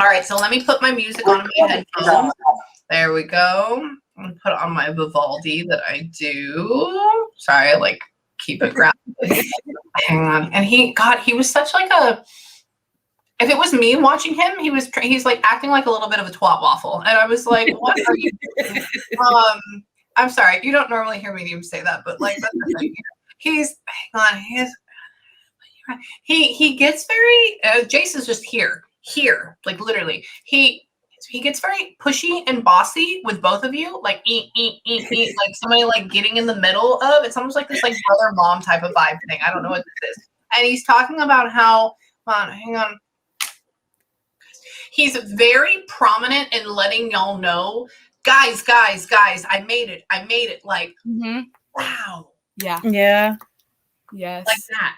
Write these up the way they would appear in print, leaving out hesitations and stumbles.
All right, so let me put my music on my headphones. There we go. I'm gonna put on my Vivaldi that I do. Sorry, I like keep it grounded. Hang on. And he was such like a. If it was me watching him, he's like acting like a little bit of a twat waffle, and I was like, "What are you doing?" I'm sorry, you don't normally hear mediums say that, but like that's the thing. Hang on, he gets very. Jace is just here, like literally. He gets very pushy and bossy with both of you, like eat, like somebody like getting in the middle of. It's almost like this like brother mom type of vibe thing. I don't know what this is, and he's talking about how. Hang on. He's very prominent in letting y'all know, guys, I made it. Like, wow. Yeah. Yes. Like that.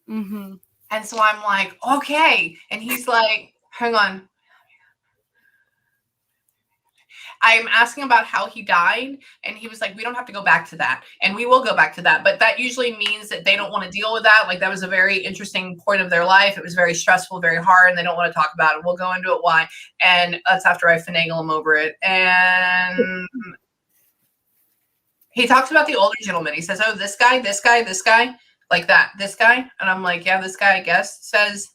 And so I'm like, okay. And he's like, hang on. I'm asking about how he died, and he was like, we don't have to go back to that. And we will go back to that. But that usually means that they don't want to deal with that. Like, that was a very interesting point of their life. It was very stressful, very hard, and they don't want to talk about it. We'll go into it why. And that's after I finagle him over it. And he talks about the older gentleman. He says, oh, this guy, like that, this guy. And I'm like, yeah, this guy, I guess, says,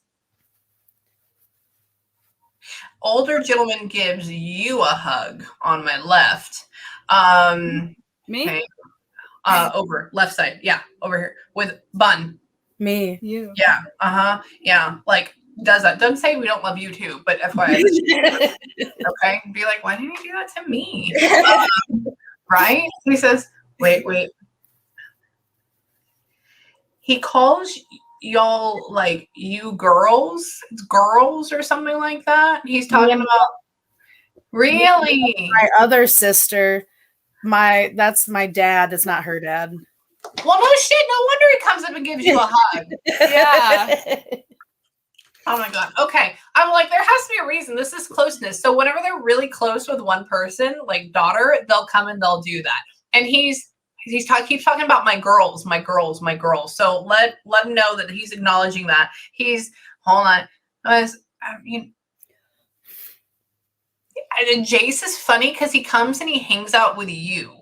older gentleman gives you a hug on my left. Me? Okay. Over left side. Yeah, over here with Bun. Me. You. Yeah. Yeah. Like does that. Doesn't say we don't love you too, but FYI. Okay. Be like, why didn't you do that to me? Right? He says, wait. He calls y'all like you girls or something like that. He's talking about really my other sister. That's my dad. That's not her dad. Well, no shit. No wonder he comes up and gives you a hug. Yeah. Oh my god. Okay. I'm like, there has to be a reason. This is closeness. So whenever they're really close with one person, like daughter, they'll come and they'll do that. And keeps talking about my girls. So let him know that he's acknowledging that. Hold on. I mean, and Jace is funny because he comes and he hangs out with you.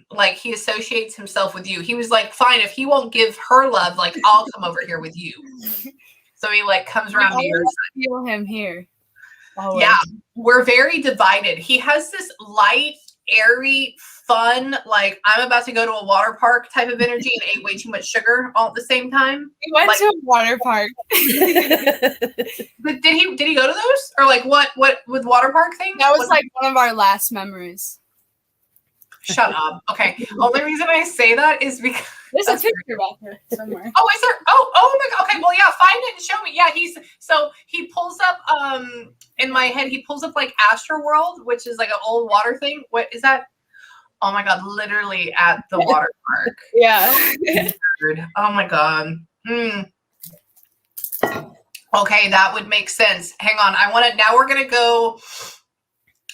Like he associates himself with you. He was like, fine, if he won't give her love, like I'll come over here with you. So he like comes around to your side. Feel him here. Always. Yeah, we're very divided. He has this light, airy, fun, like I'm about to go to a water park type of energy and ate way too much sugar all at the same time. He went to a water park. But did he go to those? Or like what with water park things? That was like one of our last memories. Shut up. Okay. Only reason I say that is because there's a picture back there somewhere. Oh, is there? Oh my god. Okay, well yeah, find it and show me. Yeah, he pulls up in my head, he pulls up like Astroworld, which is like an old water thing. What is that? Oh my god, literally at the water park. Yeah. Oh my god. Okay, that would make sense. Hang on.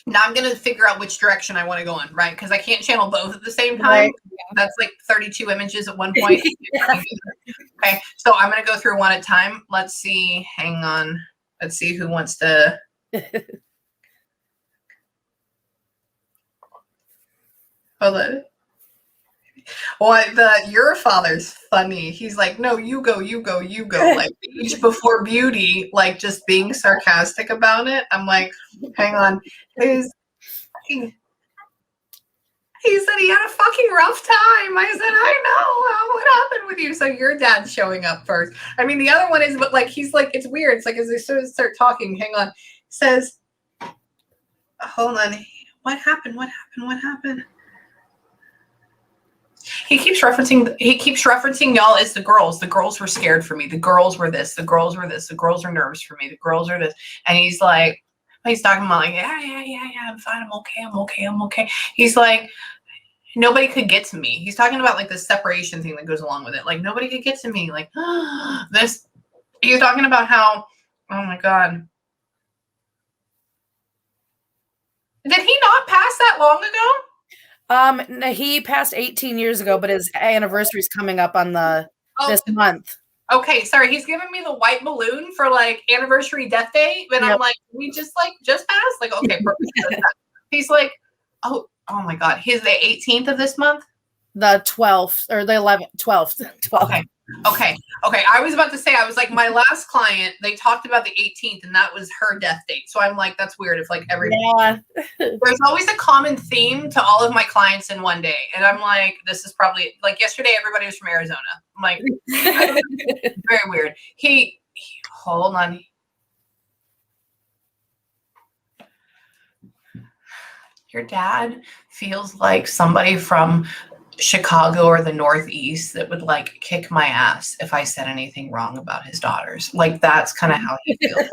Now I'm going to figure out which direction I want to go in, right? Because I can't channel both at the same time. Right. That's like 32 images at one point. Okay, so I'm going to go through one at a time. Let's see. Hang on. Let's see who wants to. Hold on. Your father's funny. He's like, no, you go. Like each before beauty, like just being sarcastic about it. I'm like, hang on. He said he had a fucking rough time. I said, I know. What happened with you? So your dad's showing up first. I mean, the other one is, but like, he's like, it's weird. It's like, as they start talking, hang on. He says, hold on. What happened? He keeps referencing y'all as the girls. The girls were scared for me. The girls were this. The girls were this. The girls are nervous for me. The girls are this. And he's like, he's talking about like, yeah. I'm fine. I'm okay. He's like, nobody could get to me. He's talking about like the separation thing that goes along with it. Like nobody could get to me. Like this. He's talking about how, oh my god. Did he not pass that long ago? He passed 18 years ago, but his anniversary is coming up on this month. Okay, sorry, he's giving me the white balloon for like anniversary death date, and I'm Yep. like, we just passed? Like, okay, perfect. He's like, oh my God, he's the 18th of this month? The 12th or the 11th, 12th. Okay. I was about to say, I was like, my last client, they talked about the 18th, and that was her death date. So I'm like, that's weird. If like there's always a common theme to all of my clients in one day, and I'm like, this is probably like yesterday. Everybody was from Arizona. I'm like, very weird. He hold on. Your dad feels like somebody from Chicago or the Northeast that would like kick my ass if I said anything wrong about his daughters. Like that's kind of how he feels.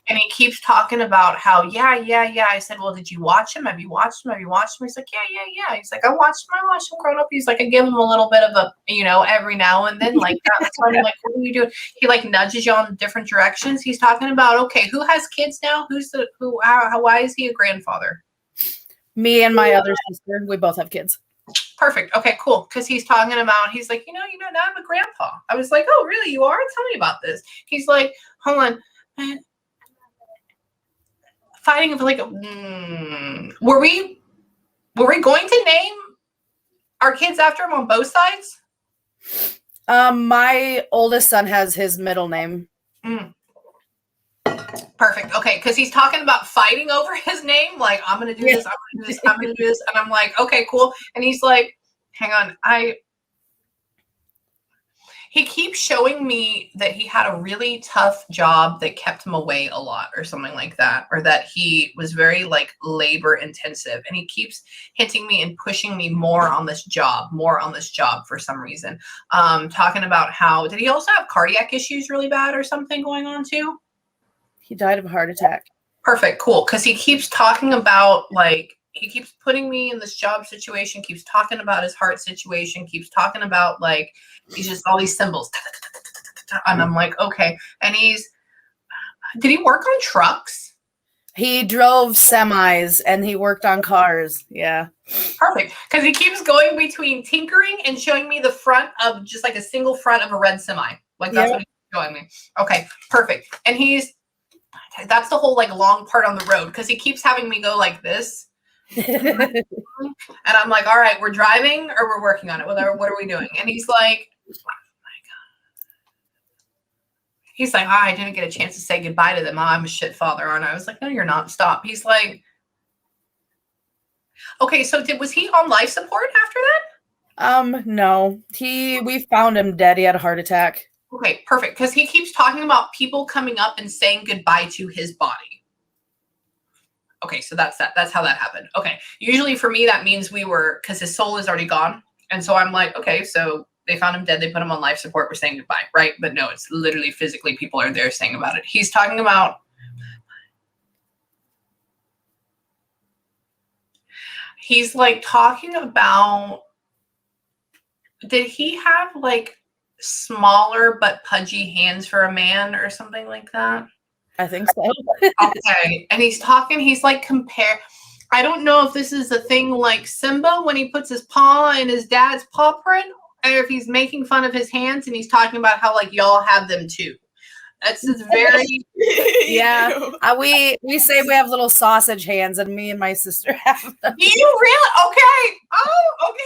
And he keeps talking about how, yeah. I said, well, did you watch him? Have you watched him? He's like, yeah. He's like, I watched him growing up. He's like, I give him a little bit of a, every now and then like that. So I'm like, what are you doing? He like nudges you on different directions. He's talking about, okay, who has kids now? Why is he a grandfather? Me and my other sister, we both have kids. Perfect. Okay, cool. Because he's talking about, he's like, now I'm a grandpa. I was like, oh, really? You are? Tell me about this. He's like, hold on. Fighting of like, were we going to name our kids after him on both sides? My oldest son has his middle name. Perfect. Okay, because he's talking about fighting over his name. Like, I'm going to do this, I'm going to do this, I'm going to do this. And I'm like, okay, cool. And he's like, hang on, he keeps showing me that he had a really tough job that kept him away a lot or something like that, or that he was very like labor intensive. And he keeps hinting me and pushing me more on this job for some reason. Talking about how, did he also have cardiac issues really bad or something going on too? He died of a heart attack. Perfect. Cool. Because he keeps talking about like, he keeps putting me in this job situation, keeps talking about his heart situation, keeps talking about like, he's just all these symbols. And I'm like, okay. And did he work on trucks? He drove semis and he worked on cars. Yeah. Perfect. Because he keeps going between tinkering and showing me the front of just like a single front of a red semi. Like that's what he's showing me. Okay. Perfect. And that's the whole like long part on the road because he keeps having me go like this. And I'm like, all right, we're driving or we're working on it. What are we doing? And he's like, oh my God. He's like, I didn't get a chance to say goodbye to them. I'm a shit father, aren't I? I was like, no, you're not. Stop. He's like, okay, so was he on life support after that? No. We found him dead. He had a heart attack. Okay, perfect. Because he keeps talking about people coming up and saying goodbye to his body. Okay, so that's that. That's how that happened. Okay. Usually for me, that means because his soul is already gone. And so I'm like, okay, so they found him dead. They put him on life support. We're saying goodbye, right? But no, it's literally physically people are there saying about it. He's talking about, he's like talking about, did he have like smaller but pudgy hands for a man or something like that? I think so. Okay. And he's like I don't know if this is a thing like Simba when he puts his paw in his dad's paw print, or if he's making fun of his hands and he's talking about how like y'all have them too. That's just very yeah. We say we have little sausage hands, and me and my sister have them. Do you really? Okay. Oh, okay.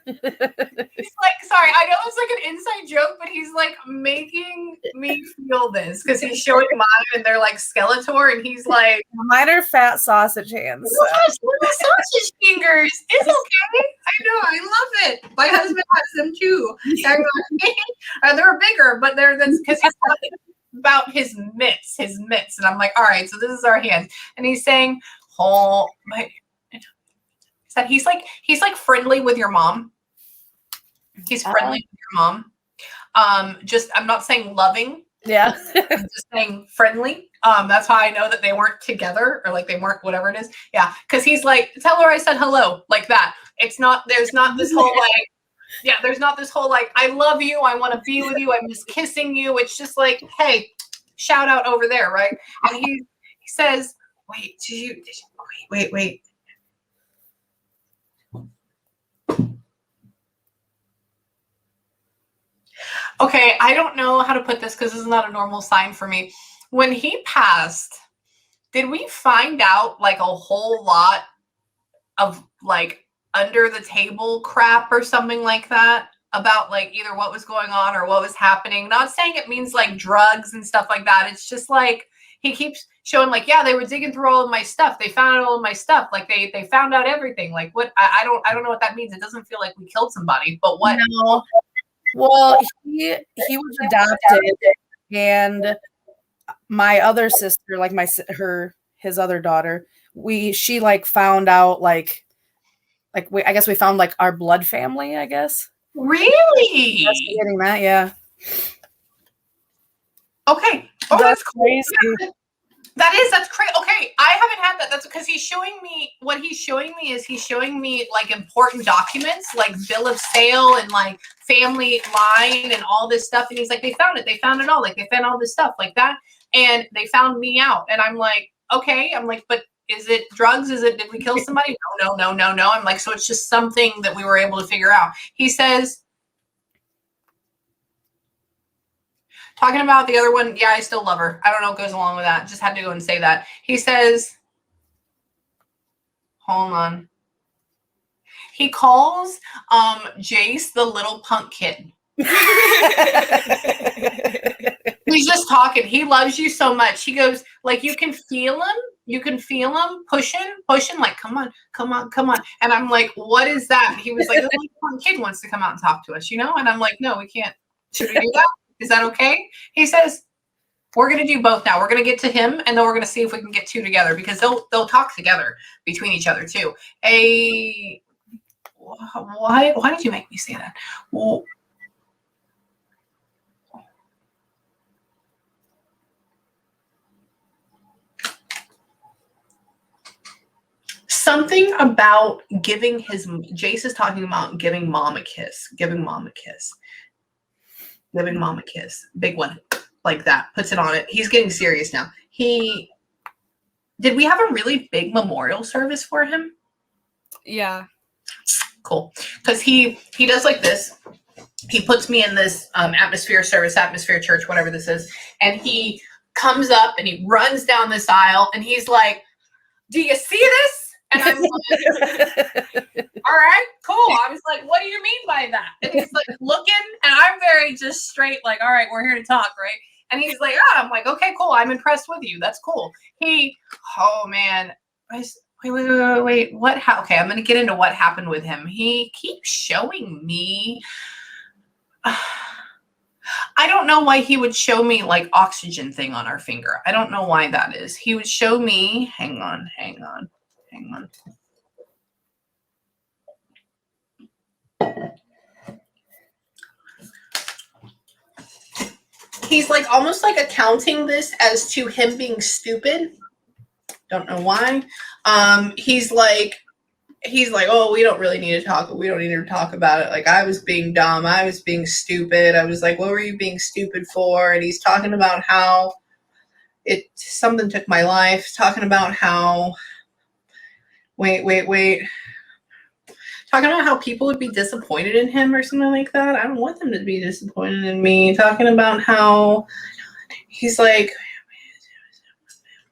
He's like, sorry, I know it's like an inside joke, but he's like making me feel this because he's showing mine and they're like Skeletor, and he's like, mine are fat sausage hands. So. Little sausage fingers. It's okay. I know. I love it. My husband has them too. They're bigger, but that's because he's talking about his mitts, and I'm like, all right, so this is our hands, and he's saying, oh my. That he's like friendly with your mom. He's friendly with your mom. I'm not saying loving. Yeah. I'm just saying friendly. That's how I know that they weren't together or like they weren't whatever it is. Yeah. Cause he's like, tell her I said hello, like that. There's not this whole like, I love you. I want to be with you. I'm just kissing you. It's just like, hey, shout out over there. Right. And he says, wait, wait. Okay, I don't know how to put this because this is not a normal sign for me. When he passed, did we find out like a whole lot of like under the table crap or something like that about like either what was going on or what was happening? Not saying it means like drugs and stuff like that. It's just like he keeps showing like, yeah, they were digging through all of my stuff. They found all of my stuff. Like they found out everything. Like what I don't know what that means. It doesn't feel like we killed somebody, but what? No. Well, he was adopted, and my other sister, like his other daughter, she like found out like I guess we found like our blood family, I guess. Really? Getting that, yeah. Okay. Oh, that's crazy. That's crazy. Okay, I haven't had that. That's because he's showing me like important documents, like bill of sale and like family line and all this stuff. And he's like, they found it all. Like they found all this stuff like that. And they found me out. And I'm like, okay. I'm like, but is it drugs? Did we kill somebody? No. I'm like, so it's just something that we were able to figure out. He says, talking about the other one, yeah, I still love her. I don't know what goes along with that. Just had to go and say that. He says, hold on. He calls Jace the little punk kid. He's just talking. He loves you so much. He goes, like, you can feel him. You can feel him pushing, like, come on. And I'm like, what is that? He was like, the little punk kid wants to come out and talk to us, you know? And I'm like, no, we can't. Should we do that? Is that okay? He says, we're going to do both now. We're going to get to him, and then we're going to see if we can get two together because they'll talk together between each other too. Why did you make me say that? Well, something about Jace is talking about giving mom a kiss. Big one like that. Puts it on it. He's getting serious now. Did we have a really big memorial service for him? Yeah. Cool. Because he does like this. He puts me in this atmosphere church, whatever this is. And he comes up and he runs down this aisle and he's like, do you see this? And I'm like, all right, cool. I was like, what do you mean by that? And he's like looking, and I'm very just straight, like, all right, we're here to talk, right? And he's like, I'm like, okay, cool. I'm impressed with you. That's cool. Oh man. Wait. Okay, I'm going to get into what happened with him. He keeps showing me. I don't know why he would show me like oxygen thing on our finger. I don't know why that is. He would show me, hang on. He's like almost like accounting this as to him being stupid. Don't know why. He's like, oh, we don't really need to talk. We don't need to talk about it. Like, I was being dumb. I was being stupid. I was like, what were you being stupid for? And he's talking about how something took my life. Talking about how, wait. Talking about how people would be disappointed in him or something like that. I don't want them to be disappointed in me. Talking about how he's like,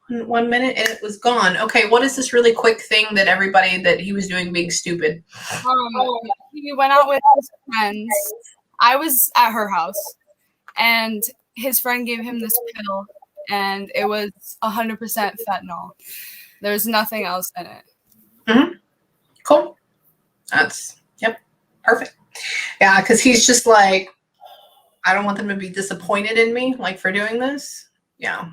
1 minute and it was gone. Okay, what is this really quick thing that he was doing being stupid? He went out with his friends. I was at her house, and his friend gave him this pill, and it was 100% fentanyl. There's nothing else in it. Mm-hmm. Cool. Yep, perfect. Yeah, because he's just like, I don't want them to be disappointed in me, like, for doing this. Yeah.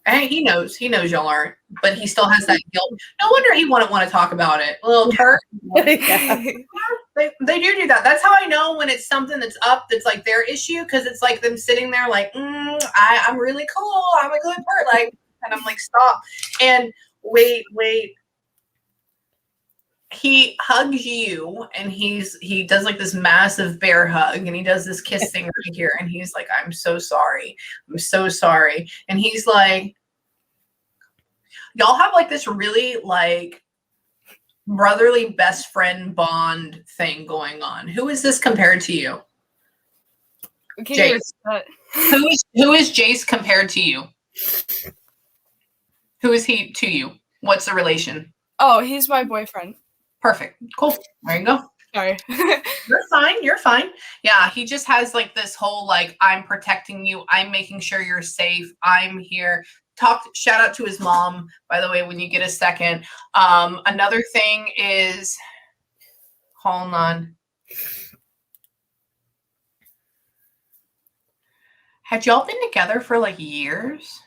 And he knows y'all aren't, but he still has that guilt. No wonder he wouldn't want to talk about it. A little turd. Yeah. They do that. That's how I know when it's something that's up, that's like their issue, because it's like them sitting there like, I'm really cool. I'm a good person. Like, and I'm like, stop. And wait. He hugs you, and he does like this massive bear hug, and he does this kiss thing right here, and he's like, I'm so sorry. And he's like, y'all have like this really like brotherly best friend bond thing going on. Who is this compared to you? Jace. Who is Jace compared to you? Who is he to you? What's the relation? Oh, he's my boyfriend. Perfect. Cool. There you go. Sorry. You're fine. You're fine. Yeah, he just has like this whole like, I'm protecting you. I'm making sure you're safe. I'm here. Shout out to his mom, by the way, when you get a second. Another thing is, hold on. Had y'all been together for like years?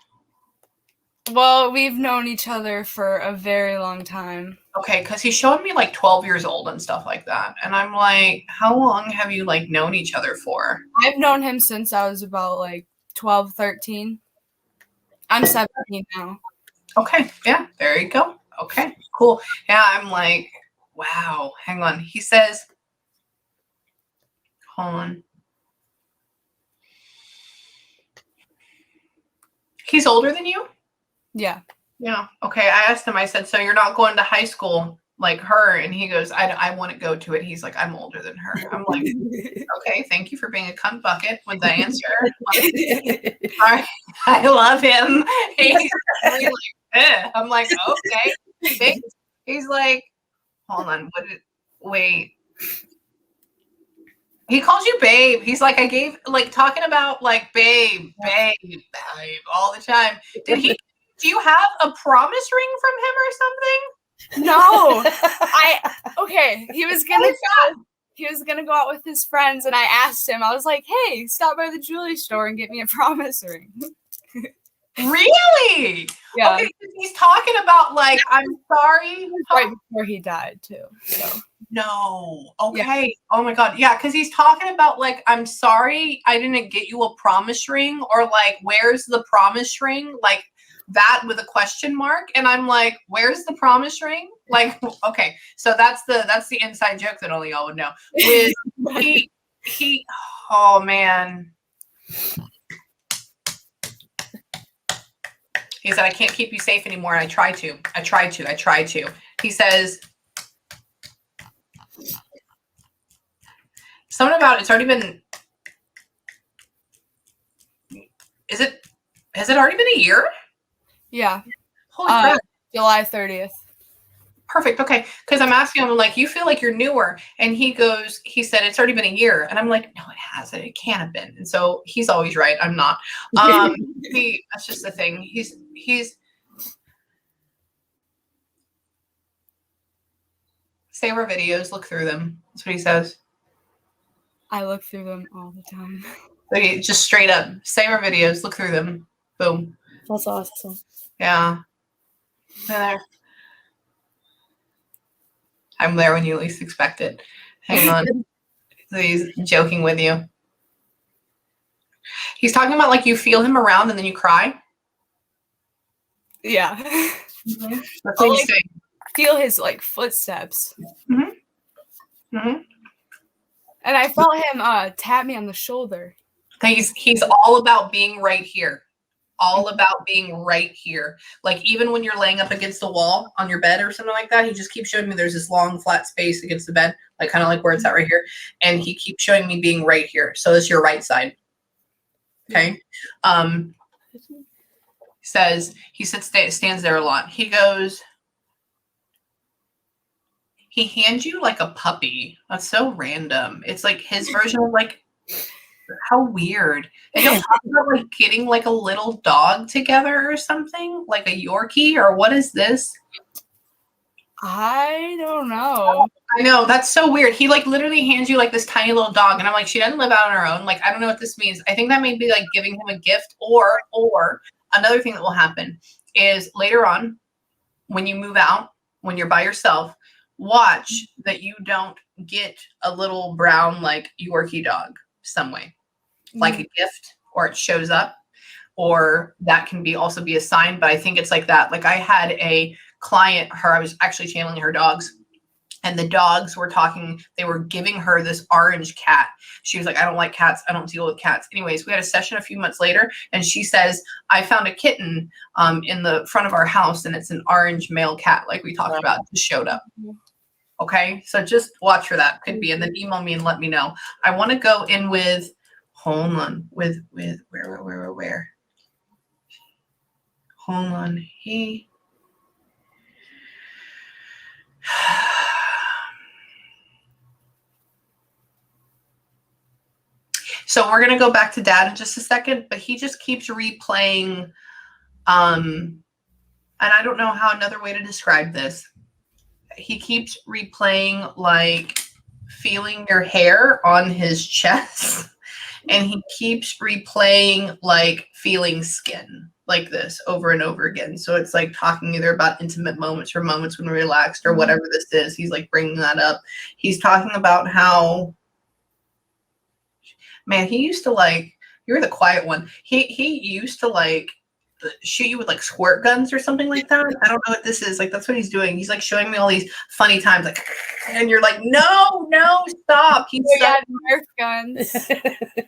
Well, we've known each other for a very long time. Okay, because he showed me like 12 years old and stuff like that. And I'm like, how long have you like known each other for? I've known him since I was about like 12, 13. I'm 17 now. Okay, yeah, there you go. Okay, cool. Yeah, I'm like, wow, hang on. He says, hold on. He's older than you? Yeah. Yeah. Okay. I asked him, I said, so you're not going to high school like her? And he goes, I want to go to it. He's like, I'm older than her. I'm like, okay, thank you for being a cunt bucket with the answer. I love him. He's really like, I'm like, okay. Thanks. He's like, hold on. Wait. He calls you babe. He's like, I gave, like, talking about like babe all the time. Do you have a promise ring from him or something? No. Okay. He was gonna go out with his friends, and I asked him, I was like, hey, stop by the jewelry store and get me a promise ring. Really? Yeah. Okay, he's talking about like, I'm sorry. Right before he died too. So no. Okay. Yeah. Oh my God. Yeah, because he's talking about like, I'm sorry I didn't get you a promise ring, or like, where's the promise ring? Like that with a question mark. And I'm like, where's the promise ring? Like, okay. So that's the inside joke that only y'all would know. With he oh man. He said, I can't keep you safe anymore. And I try to. He says, something about it's already been, has it already been a year? Yeah. Holy crap. July 30th. Perfect. Okay. Because I'm asking him, like, you feel like you're newer. And he said, it's already been a year. And I'm like, no, it hasn't. It can't have been. And so he's always right. I'm not. That's just the thing. He's save our videos, look through them. That's what he says. I look through them all the time. Like, just straight up, save our videos, look through them. Boom. That's awesome. Yeah. There. I'm there when you least expect it. Hang on. He's joking with you. He's talking about like you feel him around and then you cry. Yeah. Mm-hmm. That's what he's saying. Feel his like footsteps. Mm-hmm. Mm-hmm. And I felt him tap me on the shoulder. He's all about being right here. All about being right here. Like even when you're laying up against the wall on your bed or something like that, he just keeps showing me there's this long flat space against the bed, like kind of like where it's at right here. And he keeps showing me being right here. So it's your right side. Okay. He stands there a lot. He goes, he hands you like a puppy. That's so random. It's like his version of like, how weird. And he'll talk about like getting like a little dog together or something, like a Yorkie, or what is this? I don't know. I know, that's so weird. He like literally hands you like this tiny little dog, and I'm like, she doesn't live out on her own. Like, I don't know what this means. I think that may be like giving him a gift, or another thing that will happen is later on when you move out, when you're by yourself, watch that you don't get a little brown like Yorkie dog some way, like a gift, or it shows up, or that can be also be a sign. But I think it's like that. Like I had a client, I was actually channeling her dogs, and the dogs were talking. They were giving her this orange cat. She was like, I don't like cats. I don't deal with cats. Anyways, we had a session a few months later, and she says, I found a kitten in the front of our house, and it's an orange male cat, like we talked about, just showed up. Okay, so just watch for that. Could be, and then email me and let me know. I want to go in with, Hold on. With where? Hold on. So we're gonna go back to Dad in just a second, but he just keeps replaying, and I don't know how another way to describe this. He keeps replaying like feeling your hair on his chest, and he keeps replaying like feeling skin like this over and over again. So it's like talking either about intimate moments or moments when relaxed or whatever this is. He's like bringing that up. He's talking about how, man, he used to like, you're the quiet one. He used to like shoot you with like squirt guns or something like that. I don't know what this is. Like, that's what he's doing. He's like showing me all these funny times, like, and you're like, no, stop. He's He had Nerf guns.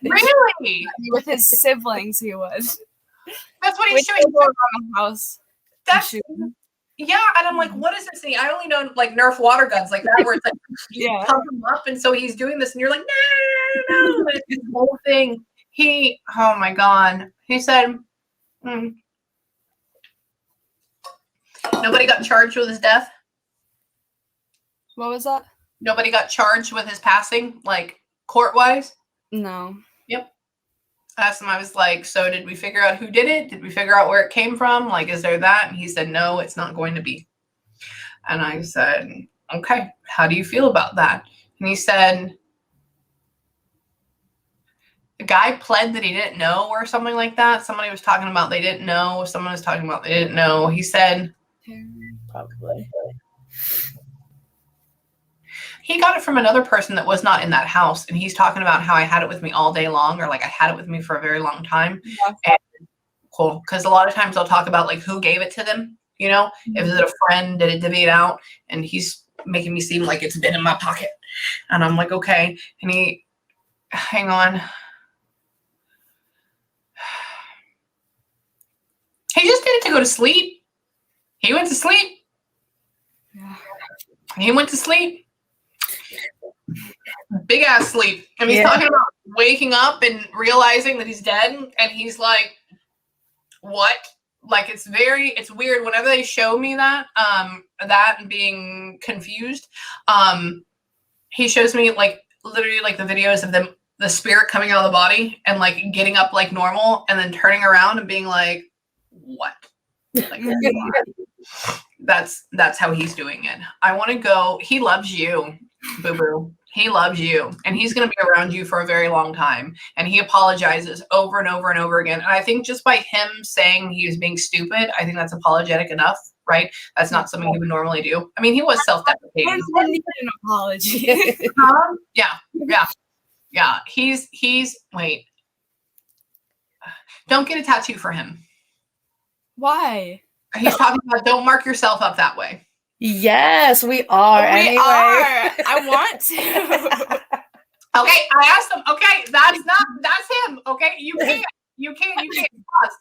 really With his siblings, he was. That's what When he's they showing. were around the house. That's yeah, and I'm like, what is this thing? I only know like Nerf water guns like that, where it's like you Yeah. pump them up, and so he's doing this, and you're like, no. And it's this whole thing. Oh my god, he said, nobody got charged with his death. What was that? Nobody got charged with his passing, like court-wise. No. I asked him, I was like, so did we figure out who did it? Did we figure out where it came from? Like, is there that? And he said, no, it's not going to be. And I said, okay, how do you feel about that? And he said, the guy pled that he didn't know or something like that. Somebody was talking about they didn't know. Someone was talking about they didn't know. He said, Probably. he got it from another person that was not in that house. And he's talking about how I had it with me all day long, or like I had it with me for a very long time. Yeah. And cool. Because a lot of times they'll talk about like who gave it to them, you know, if it's a friend, did it divvy it out? And he's making me seem like it's been in my pocket. And I'm like, okay. And hang on. He just did it to go to sleep. He went to sleep. Yeah. He went to sleep. Big ass sleep. And he's talking about waking up and realizing that he's dead. And he's like, what? Like, it's weird. Whenever they show me that and being confused, he shows me like literally like the videos of them, the spirit coming out of the body and like getting up like normal and then turning around and being like, what? Like, that's how he's doing it. I want to go. He loves you, boo boo. He loves you, and he's going to be around you for a very long time. And he apologizes over and over and over again. And I think just by him saying he was being stupid, I think that's apologetic enough, right? That's not something he would normally do. I mean, he was self-deprecating. I don't need an apology. Yeah. He's wait. Don't get a tattoo for him. Why? He's talking about don't mark yourself up that way. Yes, we are. We are. I want to. Okay, I asked him. Okay, that's him. Okay, you can't. Pause.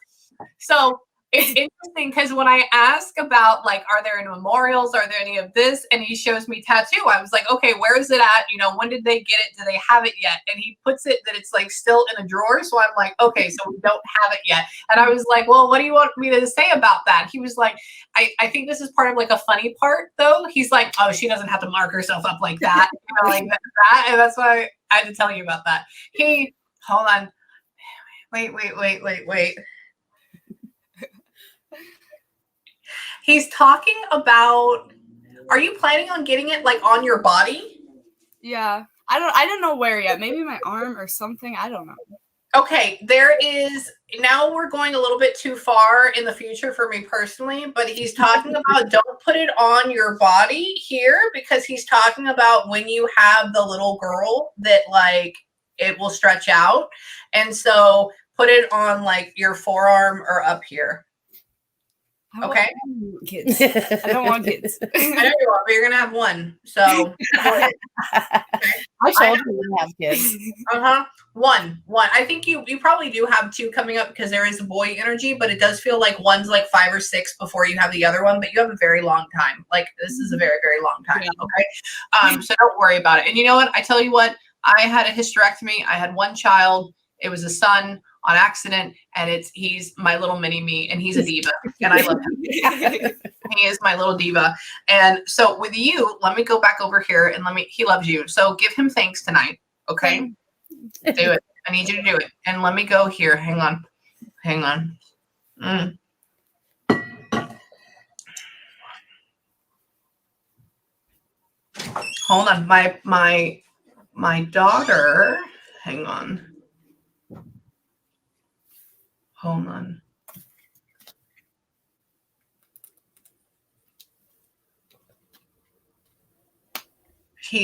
So it's interesting because when I ask about like, are there any memorials? Are there any of this? And he shows me tattoo. I was like, okay, where is it at? You know, when did they get it? Do they have it yet? And he puts it that it's like still in a drawer. So I'm like, okay, so we don't have it yet. And I was like, well, what do you want me to say about that? He was like, I think this is part of like a funny part though. He's like, oh, she doesn't have to mark herself up like that. You know, like that. And that's why I had to tell you about that. Hold on. Wait. He's talking about, are you planning on getting it like on your body? Yeah. I don't know where yet. Maybe my arm or something. I don't know. Okay, now we're going a little bit too far in the future for me personally, but he's talking about don't put it on your body here because he's talking about when you have the little girl that like it will stretch out. And so put it on like your forearm or up here. Okay. I don't want kids. I don't want kids. I know you are, but you're gonna have one. So I told you we have kids. One. I think you probably do have two coming up because there is a boy energy, but it does feel like one's like 5 or 6 before you have the other one. But you have a very long time. Like this is a very, very long time. Okay. So don't worry about it. And you know what? I tell you what. I had a hysterectomy. I had one child. It was a son on accident, and he's my little mini me, and he's a diva, and I love him. He is my little diva. And so with you, let me go back over here and he loves you. So give him thanks tonight. Okay. Do it. I need you to do it. And let me go here. Hang on. Hold on. My daughter, hang on. Hold on.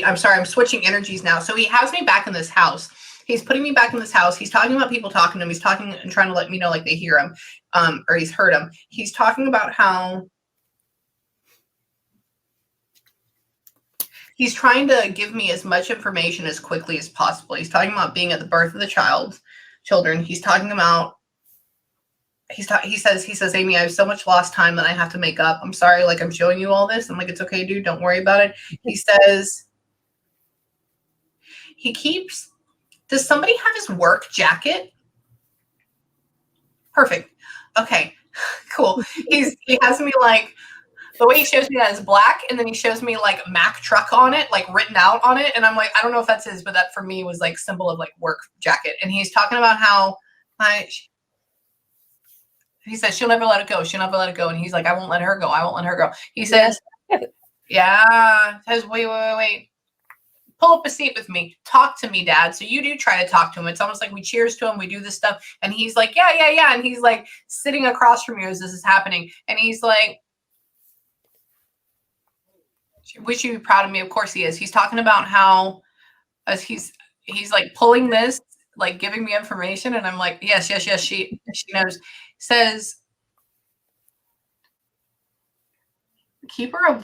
I'm sorry, I'm switching energies now. So he has me back in this house. He's putting me back in this house. He's talking about people talking to him. He's talking and trying to let me know like they hear him, or he's heard him. He's talking about how he's trying to give me as much information as quickly as possible. He's talking about being at the birth of the children. He's talking about he says, Amy, I have so much lost time that I have to make up. I'm sorry, like I'm showing you all this. I'm like, it's okay, dude. Don't worry about it. He says, does somebody have his work jacket? Perfect. Okay, cool. He has me like, the way he shows me that is black, and then he shows me like Mack truck on it, like written out on it. And I'm like, I don't know if that's his, but that for me was like symbol of like work jacket. And he's talking about how he says, she'll never let it go. She'll never let it go. And he's like, I won't let her go. I won't let her go. He says, yeah. Says, wait. Pull up a seat with me. Talk to me, Dad. So you do try to talk to him. It's almost like we cheers to him. We do this stuff. And he's like, yeah. And he's like sitting across from you as this is happening. And he's like, wish you be proud of me. Of course he is. He's talking about how as he's like pulling this, like giving me information. And I'm like, yes. She knows. Says, keeper of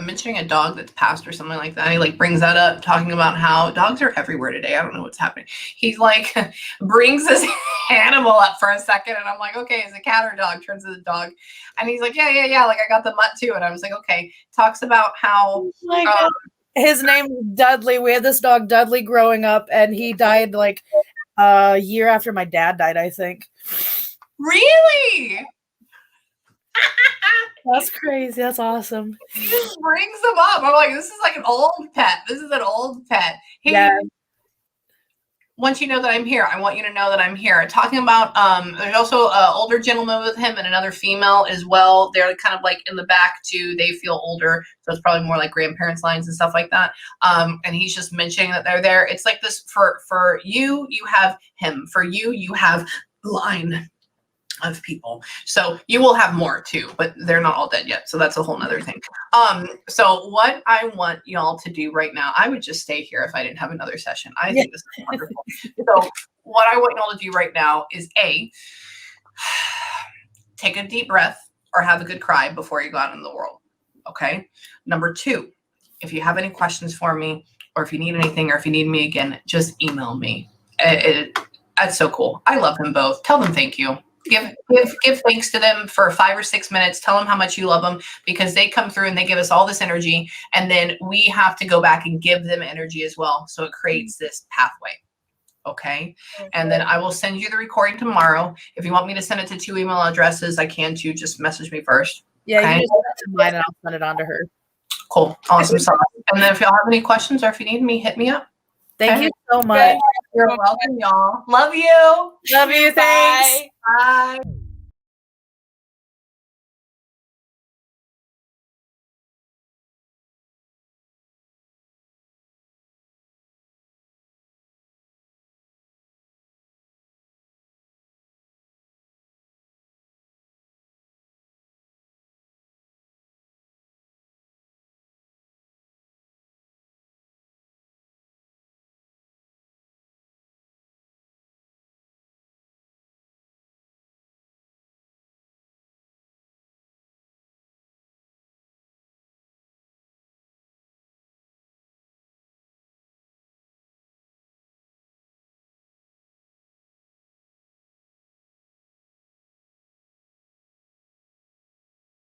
mentioning a dog that's passed or something like that. He like brings that up, talking about how dogs are everywhere today. I don't know what's happening. He's like brings this animal up for a second, and I'm like, okay, is it a cat or a dog? Turns to the dog, and he's like, yeah. Like I got the mutt too, and I was like, okay. Talks about how his name is Dudley. We had this dog Dudley growing up, and he died like a year after my dad died, I think. Really? That's crazy. That's awesome. He just brings them up. I'm like, this is like an old pet. He wants you to know that I'm here. I want you to know that I'm here. Talking about, there's also an older gentleman with him and another female as well. They're kind of like in the back too. They feel older. So it's probably more like grandparents lines and stuff like that. And he's just mentioning that they're there. It's like this for you, you have him. For you, you have line of people. So you will have more too, but they're not all dead yet. So that's a whole nother thing. So what I want y'all to do right now, I would just stay here if I didn't have another session. I think this is wonderful. So what I want y'all to do right now is take a deep breath or have a good cry before you go out in the world. Okay. Number 2, if you have any questions for me, or if you need anything, or if you need me again, just email me. That's so cool. I love them both. Tell them thank you. Give thanks to them for 5 or 6 minutes. Tell them how much you love them, because they come through and they give us all this energy, and then we have to go back and give them energy as well. So it creates this pathway. Okay. And then I will send you the recording tomorrow. If you want me to send it to 2 email addresses, I can too. Just message me first. Yeah, okay? you just send it to mine and I'll send it on to her. Cool. Awesome. And then if y'all have any questions or if you need me, hit me up. Thank you so much. You're welcome, y'all. Love you. Love you. Thanks. Bye.